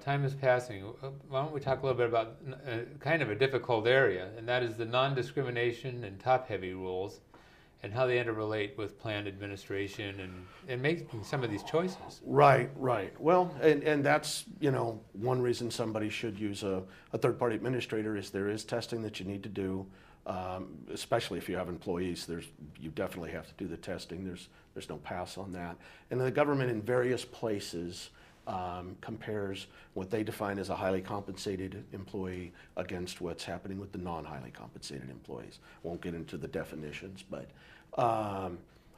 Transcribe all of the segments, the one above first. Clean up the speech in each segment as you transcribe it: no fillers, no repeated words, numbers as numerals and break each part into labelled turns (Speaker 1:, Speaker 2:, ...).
Speaker 1: time is passing. Why don't we talk a little bit about kind of a difficult area, and that is the non-discrimination and top-heavy rules, and how they interrelate with plan administration and making some of these choices.
Speaker 2: Right, right. Well, and that's, one reason somebody should use a third-party administrator is there is testing that you need to do, especially if you have employees. You definitely have to do the testing. There's no pass on that. And the government in various places compares what they define as a highly compensated employee against what's happening with the non-highly compensated employees. Won't get into the definitions, but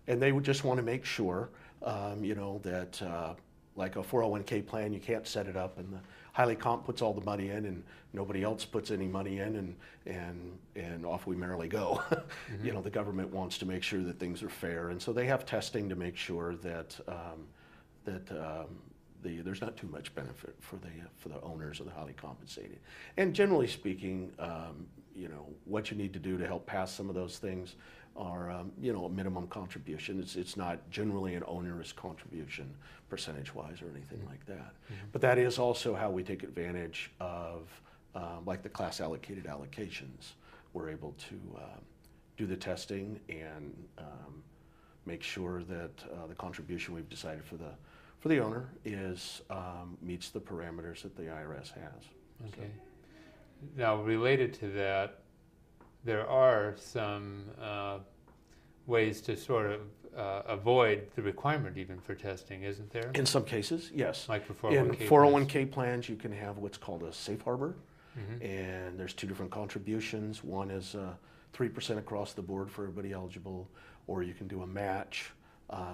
Speaker 2: and they would just want to make sure, that like a 401k plan, you can't set it up and the highly comp puts all the money in and nobody else puts any money in and off we merrily go. Mm-hmm. The government wants to make sure that things are fair, and so they have testing to make sure that there's not too much benefit for the owners of the highly compensated. And generally speaking, what you need to do to help pass some of those things are, a minimum contribution. It's not generally an onerous contribution percentage-wise or anything like that. Mm-hmm. But that is also how we take advantage of, like the class allocated allocations. We're able to do the testing and make sure that the contribution we've decided for the owner meets the parameters that the IRS has.
Speaker 1: Okay. So. Now, related to that, there are some ways to sort of avoid the requirement even for testing, isn't there?
Speaker 2: In some cases, yes.
Speaker 1: Like for 401k
Speaker 2: In 401k plans, you can have what's called a safe harbor, mm-hmm. and there's two different contributions. One is 3% across the board for everybody eligible, or you can do a match.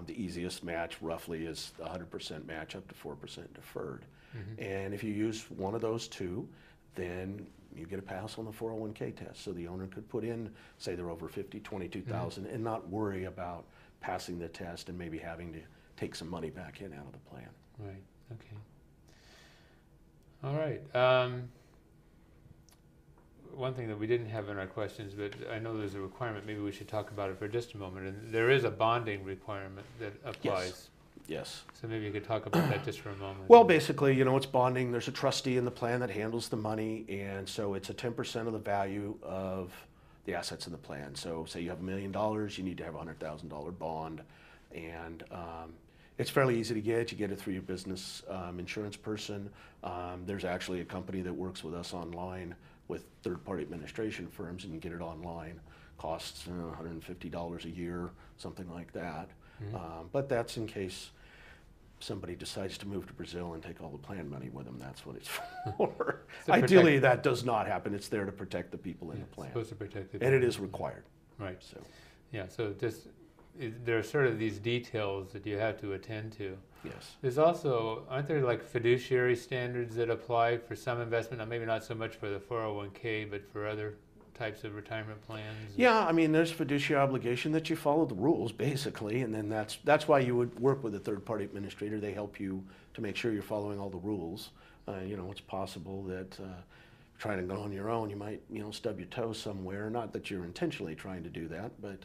Speaker 2: The easiest match roughly is 100% match up to 4% deferred. Mm-hmm. And if you use one of those two, then you get a pass on the 401k test. So the owner could put in, say they're over 50, 22,000, mm-hmm. and not worry about passing the test and maybe having to take some money back in out of the plan.
Speaker 1: Right, okay. All right. One thing that we didn't have in our questions, but I know there's a requirement, maybe we should talk about it for just a moment, and there is a bonding requirement that applies.
Speaker 2: Yes.
Speaker 1: So maybe you could talk about that just for a moment.
Speaker 2: Well, basically, it's bonding. There's a trustee in the plan that handles the money, and so it's a 10% of the value of the assets in the plan. So say you have $1 million, you need to have a $100,000 bond, and it's fairly easy to get. You get it through your business insurance person. There's actually a company that works with us online with third-party administration firms, and you get it online. Costs $150 a year, something like that. Mm-hmm. But that's in case somebody decides to move to Brazil and take all the plan money with them. That's what it's for. Ideally, that does not happen. It's there to protect the people in the plan.
Speaker 1: It's supposed to protect the
Speaker 2: people. And it is required.
Speaker 1: Right. So. Yeah, so there are sort of these details that you have to attend to.
Speaker 2: Yes.
Speaker 1: There's also, aren't there like fiduciary standards that apply for some investment? Now, maybe not so much for the 401k, but for other types of retirement plans?
Speaker 2: Yeah, there's fiduciary obligation that you follow the rules, basically, and then that's why you would work with a third-party administrator. They help you to make sure you're following all the rules. It's possible that trying to go on your own, you might, stub your toe somewhere. Not that you're intentionally trying to do that, but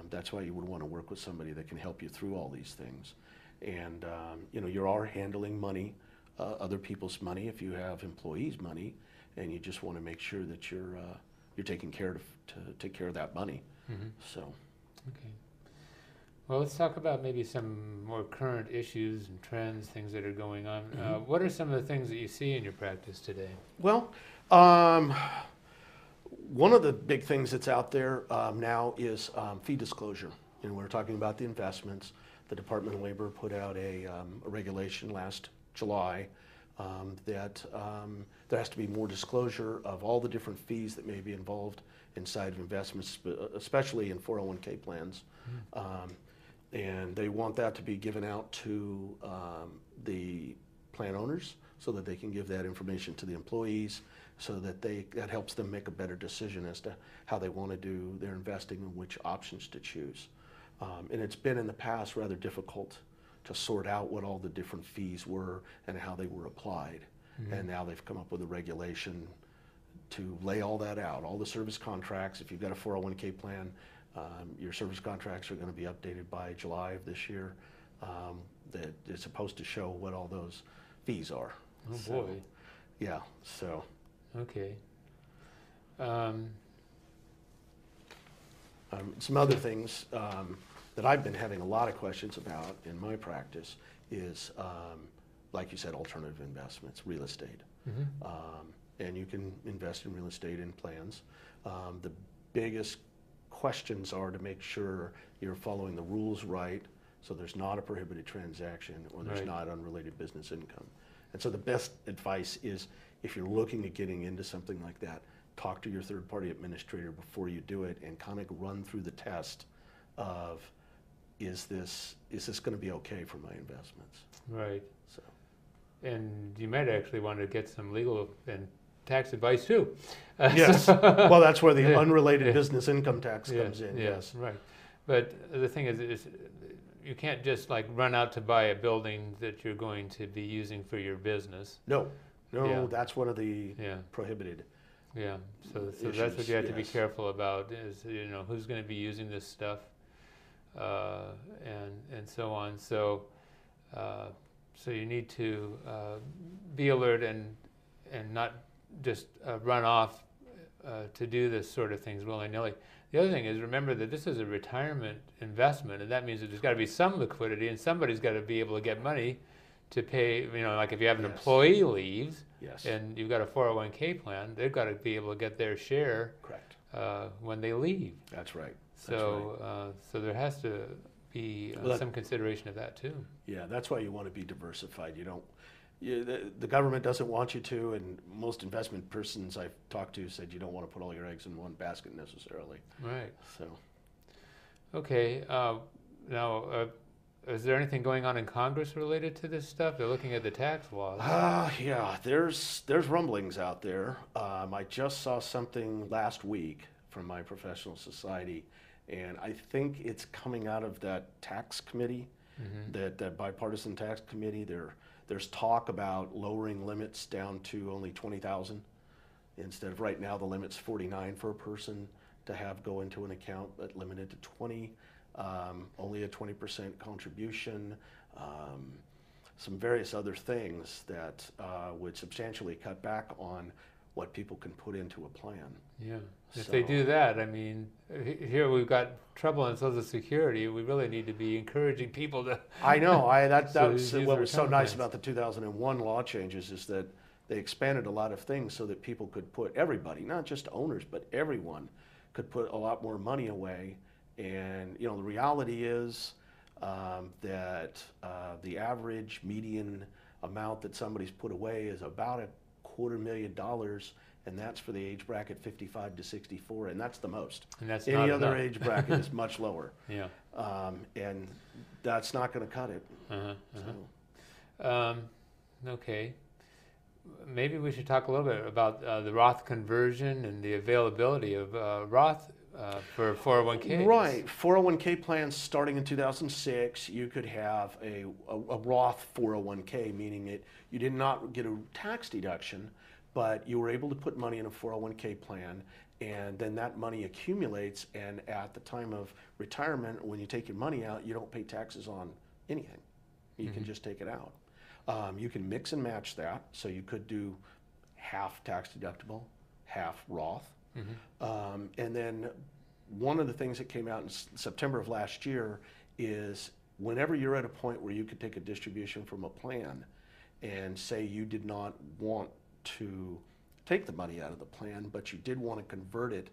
Speaker 2: that's why you would want to work with somebody that can help you through all these things. And you are handling money, other people's money, if you have employees' money, and you just want to make sure that you're taking care to take care of that money. Mm-hmm. So.
Speaker 1: Okay. Well, let's talk about maybe some more current issues and trends, things that are going on. Mm-hmm. What are some of the things that you see in your practice today?
Speaker 2: Well, one of the big things that's out there now is fee disclosure. We're talking about the investments. The Department of Labor put out a regulation last July that there has to be more disclosure of all the different fees that may be involved inside of investments, especially in 401k plans. Mm-hmm. And they want that to be given out to the plan owners so that they can give that information to the employees, so that that helps them make a better decision as to how they want to do their investing and which options to choose. And it's been in the past rather difficult to sort out what all the different fees were and how they were applied. Mm-hmm. And now they've come up with a regulation to lay all that out. All the service contracts, if you've got a 401k plan, your service contracts are going to be updated by July of this year. That it's supposed to show what all those fees are.
Speaker 1: Oh
Speaker 2: So,
Speaker 1: boy.
Speaker 2: yeah, so.
Speaker 1: Okay.
Speaker 2: Some other things that I've been having a lot of questions about in my practice is, like you said, alternative investments, real estate.
Speaker 1: Mm-hmm.
Speaker 2: And you can invest in real estate in plans. The biggest questions are to make sure you're following the rules right, so there's not a prohibited transaction or there's
Speaker 1: Right.
Speaker 2: not unrelated business income. And so the best advice is, if you're looking at getting into something like that, talk to your third-party administrator before you do it and kind of run through the test of, is this going to be okay for my investments?
Speaker 1: Right.
Speaker 2: So.
Speaker 1: And you might actually want to get some legal and tax advice too.
Speaker 2: Yes. Well, that's where the
Speaker 1: Yeah,
Speaker 2: unrelated
Speaker 1: yeah.
Speaker 2: business income tax
Speaker 1: Yeah,
Speaker 2: comes in.
Speaker 1: yeah,
Speaker 2: Yes.
Speaker 1: right. But the thing is you can't just like run out to buy a building that you're going to be using for your business.
Speaker 2: No.
Speaker 1: Yeah.
Speaker 2: That's one of the
Speaker 1: Yeah,
Speaker 2: prohibited.
Speaker 1: yeah. So that's what
Speaker 2: Issues,
Speaker 1: you have to be
Speaker 2: yes.
Speaker 1: careful about is, who's going to be using this stuff, and so on. So you need to be alert and not just run off to do this sort of things willy-nilly. The other thing is, remember that this is a retirement investment, and that means that there's got to be some liquidity, and somebody's got to be able to get money to pay. Like if you have an
Speaker 2: Yes.
Speaker 1: employee leaves,
Speaker 2: Yes.
Speaker 1: and you've got a 401k plan, they've got to be able to get their share
Speaker 2: Correct.
Speaker 1: when they leave.
Speaker 2: That's right.
Speaker 1: So there has to be some consideration of that too.
Speaker 2: Yeah, that's why you want to be diversified. You don't. The government doesn't want you to, and most investment persons I've talked to said you don't want to put all your eggs in one basket necessarily.
Speaker 1: Right.
Speaker 2: So.
Speaker 1: Okay. Now, is there anything going on in Congress related to this stuff? They're looking at the tax laws.
Speaker 2: Yeah, there's rumblings out there. I just saw something last week from my professional society, and I think it's coming out of that tax committee,
Speaker 1: Mm-hmm.
Speaker 2: that bipartisan tax committee. There's talk about lowering limits down to only 20,000 instead of right now the limit's 49 for a person to have go into an account, but limited to 20. Only a 20% contribution, some various other things that would substantially cut back on what people can put into a plan.
Speaker 1: Yeah. If
Speaker 2: So-
Speaker 1: they do that, I mean, here we've got trouble in Social Security. We really need to be encouraging people to.
Speaker 2: I know. That's
Speaker 1: So
Speaker 2: was
Speaker 1: use
Speaker 2: what
Speaker 1: their
Speaker 2: was so
Speaker 1: retirement
Speaker 2: nice
Speaker 1: plans.
Speaker 2: about the 2001 law changes is that they expanded a lot of things so that people could put, everybody, not just owners, but everyone could put a lot more money away. And the reality is that the average median amount that somebody's put away is about $250,000, and that's for the age bracket 55 to 64, and that's the most.
Speaker 1: And that's
Speaker 2: Any
Speaker 1: not
Speaker 2: other
Speaker 1: enough.
Speaker 2: age bracket is much lower,
Speaker 1: Yeah.
Speaker 2: and that's not going to cut it.
Speaker 1: Uh-huh,
Speaker 2: So.
Speaker 1: uh-huh. Okay. Maybe we should talk a little bit about the Roth conversion and the availability of Roth for 401ks.
Speaker 2: Right. 401k plans starting in 2006, you could have a Roth 401k, meaning you did not get a tax deduction, but you were able to put money in a 401k plan, and then that money accumulates, and at the time of retirement, when you take your money out, you don't pay taxes on anything. You can just take it out. You can mix and match that, so you could do half tax deductible, half Roth. And then one of the things that came out in September of last year is whenever you're at a point where you could take a distribution from a plan and say you did not want to take the money out of the plan, but you did want to convert it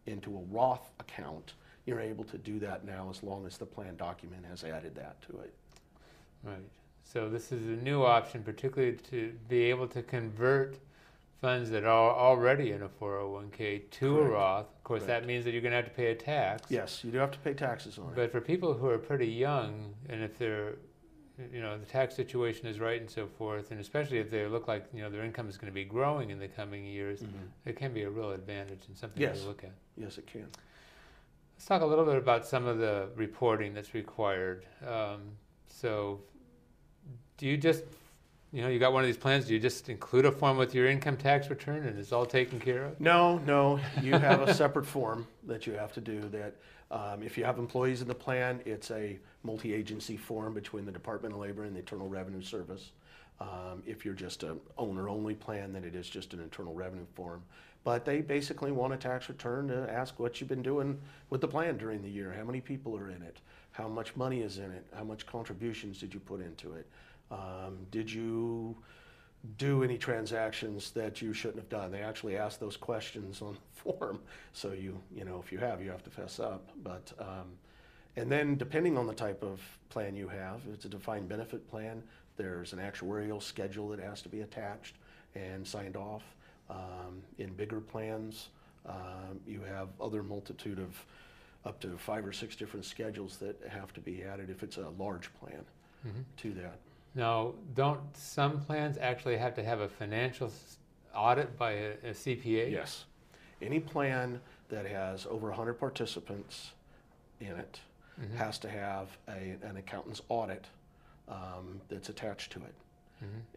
Speaker 2: into a Roth account, you're able to do that now as long as the plan document has added that to it.
Speaker 1: Right. So this is a new option, particularly to be able to convert funds that are already in a 401k to a
Speaker 2: Correct.
Speaker 1: Roth. Of course,
Speaker 2: Correct.
Speaker 1: that means that you're going to have to pay a tax.
Speaker 2: Yes, you do have to pay taxes on it.
Speaker 1: But for people who are pretty young, and if they're, the tax situation is right and so forth, and especially if they look like, their income is going to be growing in the coming years, it can be a real advantage and something
Speaker 2: Yes.
Speaker 1: to look at.
Speaker 2: Yes, it can.
Speaker 1: Let's talk a little bit about some of the reporting that's required. So do you just, you got one of these plans, do you just include a form with your income tax return and it's all taken care of?
Speaker 2: No, you have a separate form that you have to do that. If you have employees in the plan, it's a multi-agency form between the Department of Labor and the Internal Revenue Service. if you're just an owner-only plan, then it is just an internal revenue form. But they basically want a tax return to ask what you've been doing with the plan during the year. How many people are in it? How much money is in it? How much contributions did you put into it? Did you do any transactions that you shouldn't have done? They actually ask those questions on the form. So you know, if you have to fess up. But and then depending on the type of plan you have, if it's a defined benefit plan, there's an actuarial schedule that has to be attached and signed off. In bigger plans, you have other multitude of up to 5 or 6 different schedules that have to be added if it's a large plan to that.
Speaker 1: Now, don't some plans actually have to have a financial audit by a CPA?
Speaker 2: Yes. Any plan that has over 100 participants in it has to have an accountant's audit that's attached to it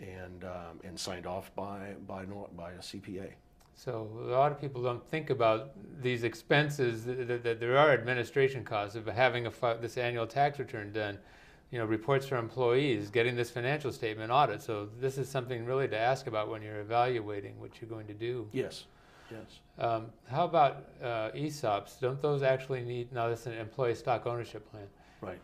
Speaker 2: and signed off by a CPA.
Speaker 1: So a lot of people don't think about these expenses, that there are administration costs of having this annual tax return done, you know, reports for employees, getting this financial statement audit. So this is something really to ask about when you're evaluating what you're going to do.
Speaker 2: Yes, yes.
Speaker 1: How about ESOPs? Don't those actually need, now this is an employee stock ownership plan.
Speaker 2: Right.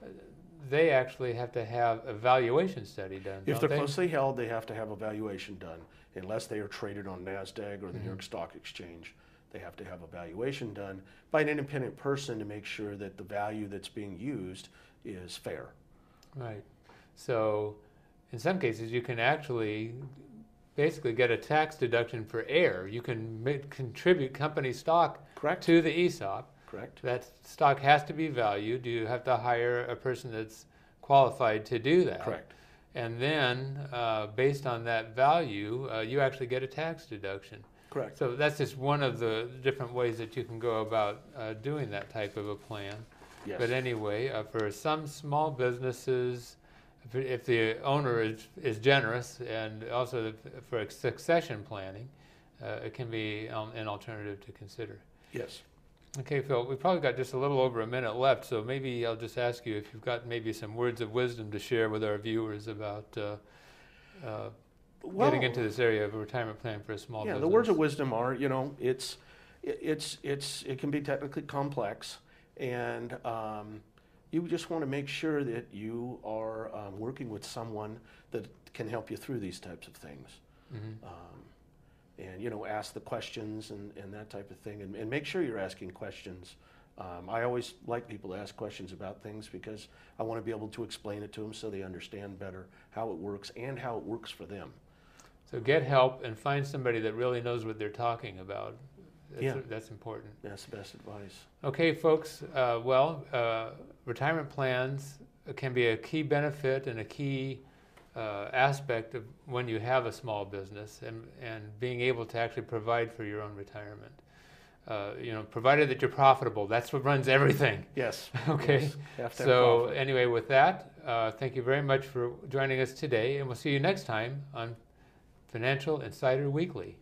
Speaker 1: They actually have to have a valuation study done,
Speaker 2: If
Speaker 1: don't
Speaker 2: they're
Speaker 1: they?
Speaker 2: closely held, they have to have a valuation done. Unless they are traded on NASDAQ or the New York Stock Exchange, they have to have a valuation done by an independent person to make sure that the value that's being used is fair.
Speaker 1: Right. So in some cases, you can actually basically get a tax deduction for air. You can contribute company stock
Speaker 2: Correct.
Speaker 1: to the ESOP.
Speaker 2: Correct.
Speaker 1: That stock has to be valued. You have to hire a person that's qualified to do that.
Speaker 2: Correct.
Speaker 1: And then, based on that value, you actually get a tax deduction.
Speaker 2: Correct.
Speaker 1: So that's just one of the different ways that you can go about doing that type of a plan.
Speaker 2: Yes.
Speaker 1: But anyway, for some small businesses, if the owner is generous, and also for succession planning, it can be an alternative to consider.
Speaker 2: Yes.
Speaker 1: Okay, Phil, we've probably got just a little over a minute left, so maybe I'll just ask you if you've got maybe some words of wisdom to share with our viewers about getting into this area of a retirement plan for a small business.
Speaker 2: Yeah, the words of wisdom are, you know, it can be technically complex, and you just want to make sure that you are working with someone that can help you through these types of things. And, you know, ask the questions and that type of thing, and make sure you're asking questions. I always like people to ask questions about things because I want to be able to explain it to them so they understand better how it works and how it works for them.
Speaker 1: So get help and find somebody that really knows what they're talking about. That's important.
Speaker 2: That's the best advice.
Speaker 1: Okay, folks, retirement plans can be a key benefit and a key aspect of when you have a small business and being able to actually provide for your own retirement. You know, provided that you're profitable, that's what runs everything.
Speaker 2: Yes.
Speaker 1: Okay.
Speaker 2: Yes. You have to have
Speaker 1: So
Speaker 2: profit.
Speaker 1: anyway, with that, thank you very much for joining us today, and we'll see you next time on Financial Insider Weekly.